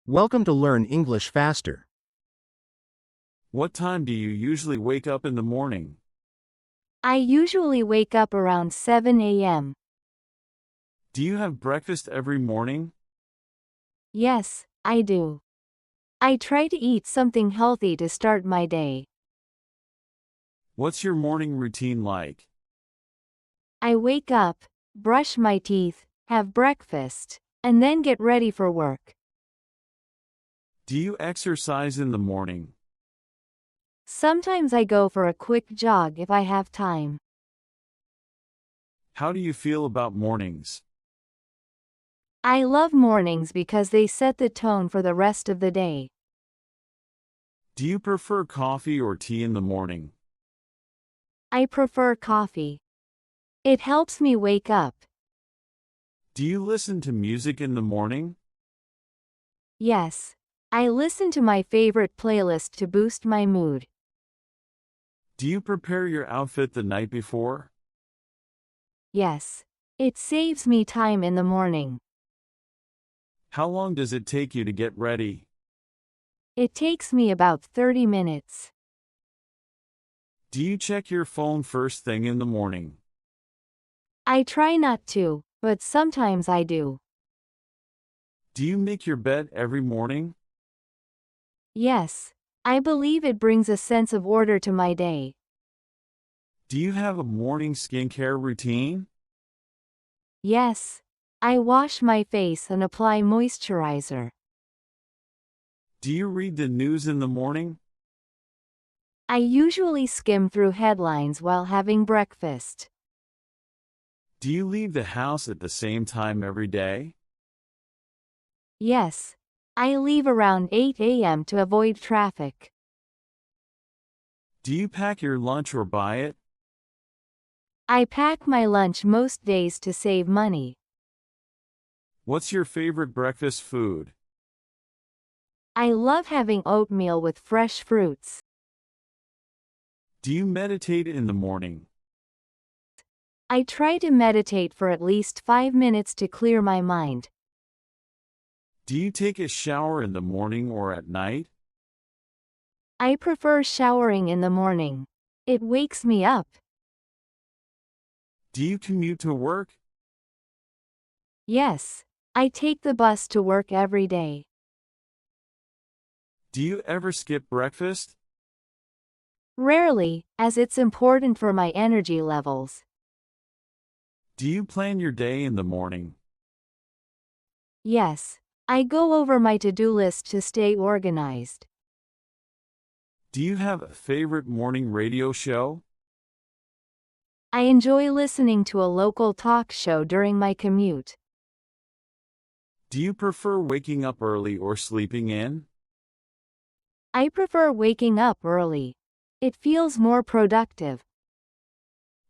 Welcome to Learn English Faster. What time do you usually wake up in the morning? I usually wake up around 7 a.m. Do you have breakfast every morning? Yes, I do. I try to eat something healthy to start my day. What's your morning routine like? I wake up, brush my teeth, have breakfast, and then get ready for work. Do you exercise in the morning? Sometimes I go for a quick jog if I have time. How do you feel about mornings? I love mornings because they set the tone for the rest of the day. Do you prefer coffee or tea in the morning? I prefer coffee. It helps me wake up. Do you listen to music in the morning? Yes, I listen to my favorite playlist to boost my mood. Do you prepare your outfit the night before? Yes, it saves me time in the morning. How long does it take you to get ready? It takes me about 30 minutes. Do you check your phone first thing in the morning? I try not to, but sometimes I do. Do you make your bed every morning? Yes, I believe it brings a sense of order to my day. Do you have a morning skincare routine? Yes, I wash my face and apply moisturizer. Do you read the news in the morning? I usually skim through headlines while having breakfast. Do you leave the house at the same time every day? Yes, I leave around 8 a.m. to avoid traffic. Do you pack your lunch or buy it? I pack my lunch most days to save money. What's your favorite breakfast food? I love having oatmeal with fresh fruits. Do you meditate in the morning? I try to meditate for at least 5 minutes to clear my mind. Do you take a shower in the morning or at night? I prefer showering in the morning. It wakes me up. Do you commute to work? Yes, I take the bus to work every day. Do you ever skip breakfast? Rarely, as it's important for my energy levels. Do you plan your day in the morning? Yes, I go over my to-do list to stay organized. Do you have a favorite morning radio show? I enjoy listening to a local talk show during my commute. Do you prefer waking up early or sleeping in? I prefer waking up early. It feels more productive.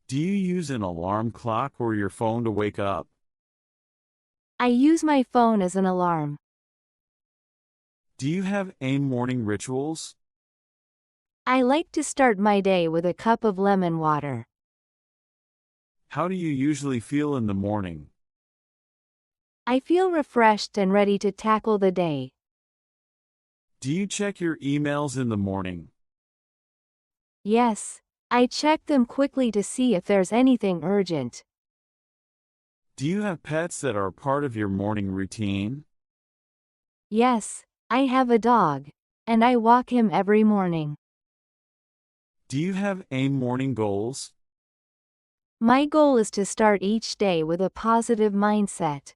Do you use an alarm clock or your phone to wake up? I use my phone as an alarm. Do you have any morning rituals? I like to start my day with a cup of lemon water. How do you usually feel in the morning? I feel refreshed and ready to tackle the day. Do you check your emails in the morning? Yes, I check them quickly to see if there's anything urgent. Do you have pets that are part of your morning routine? Yes, I have a dog, and I walk him every morning. Do you have any morning goals? My goal is to start each day with a positive mindset.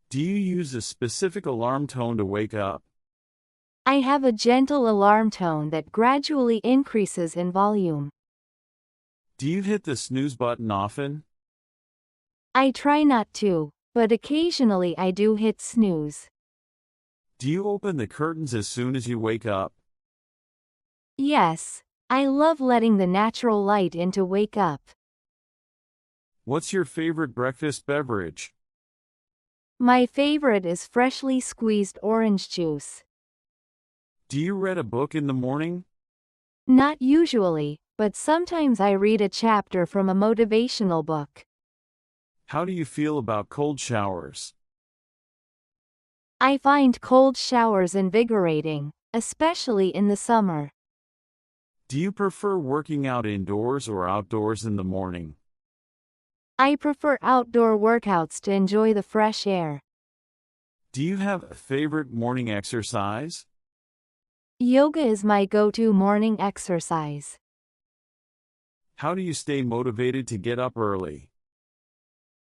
Do you use a specific alarm tone to wake up? I have a gentle alarm tone that gradually increases in volume. Do you hit the snooze button often? I try not to, but occasionally I do hit snooze. Do you open the curtains as soon as you wake up? Yes, I love letting the natural light in to wake up. What's your favorite breakfast beverage? My favorite is freshly squeezed orange juice. Do you read a book in the morning? Not usually, but sometimes I read a chapter from a motivational book. How do you feel about cold showers? I find cold showers invigorating, especially in the summer. Do you prefer working out indoors or outdoors in the morning? I prefer outdoor workouts to enjoy the fresh air. Do you have a favorite morning exercise? Yoga is my go-to morning exercise. How do you stay motivated to get up early?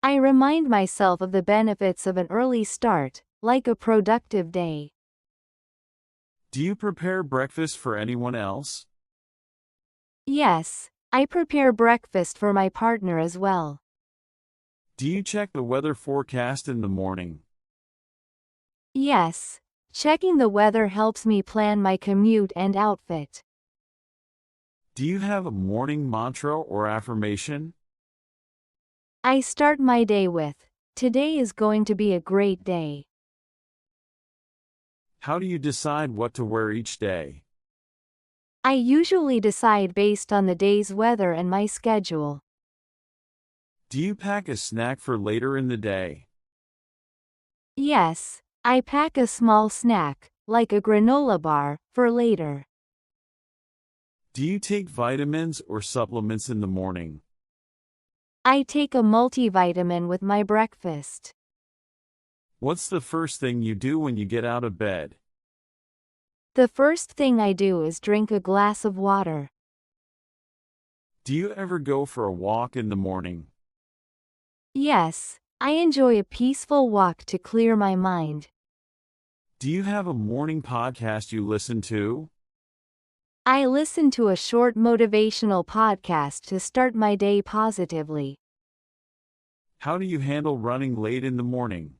I remind myself of the benefits of an early start, like a productive day. Do you prepare breakfast for anyone else? Yes, I prepare breakfast for my partner as well. Do you check the weather forecast in the morning? Yes, checking the weather helps me plan my commute and outfit. Do you have a morning mantra or affirmation? I start my day with, "Today is going to be a great day." How do you decide what to wear each day? I usually decide based on the day's weather and my schedule. Do you pack a snack for later in the day? Yes, I pack a small snack, like a granola bar, for later. Do you take vitamins or supplements in the morning? I take a multivitamin with my breakfast. What's the first thing you do when you get out of bed? The first thing I do is drink a glass of water. Do you ever go for a walk in the morning? Yes, I enjoy a peaceful walk to clear my mind. Do you have a morning podcast you listen to? I listen to a short motivational podcast to start my day positively. How do you handle running late in the morning?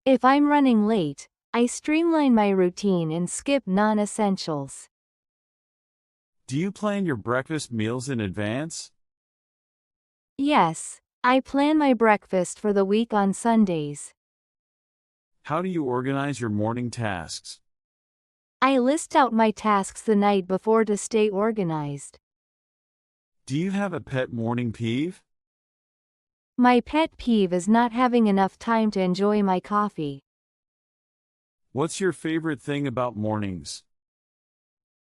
If I'm running late, I streamline my routine and skip non-essentials. Do you plan your breakfast meals in advance? Yes, I plan my breakfast for the week on Sundays. How do you organize your morning tasks? I list out my tasks the night before to stay organized. Do you have a pet morning peeve? My pet peeve is not having enough time to enjoy my coffee. What's your favorite thing about mornings?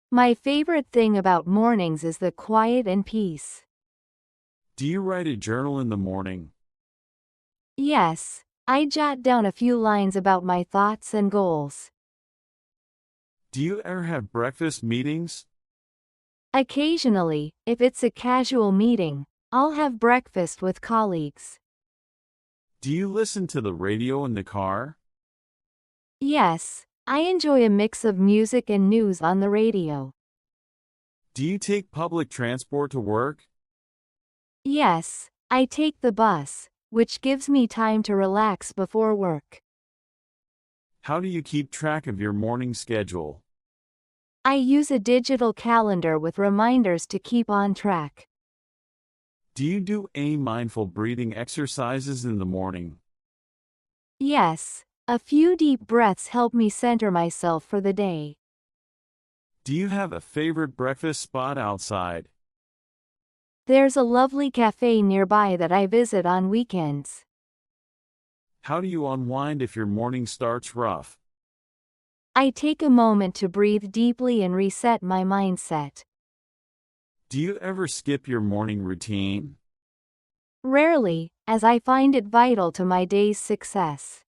My favorite thing about mornings is the quiet and peace. Do you write a journal in the morning? Yes, I jot down a few lines about my thoughts and goals. Do you ever have breakfast meetings? Occasionally, if it's a casual meeting, I'll have breakfast with colleagues. Do you listen to the radio in the car? Yes, I enjoy a mix of music and news on the radio. Do you take public transport to work? Yes, I take the bus, which gives me time to relax before work. How do you keep track of your morning schedule? I use a digital calendar with reminders to keep on track. Do you do any mindful breathing exercises in the morning? Yes, a few deep breaths help me center myself for the day. Do you have a favorite breakfast spot outside? There's a lovely cafe nearby that I visit on weekends. How do you unwind if your morning starts rough? I take a moment to breathe deeply and reset my mindset. Do you ever skip your morning routine? Rarely, as I find it vital to my day's success.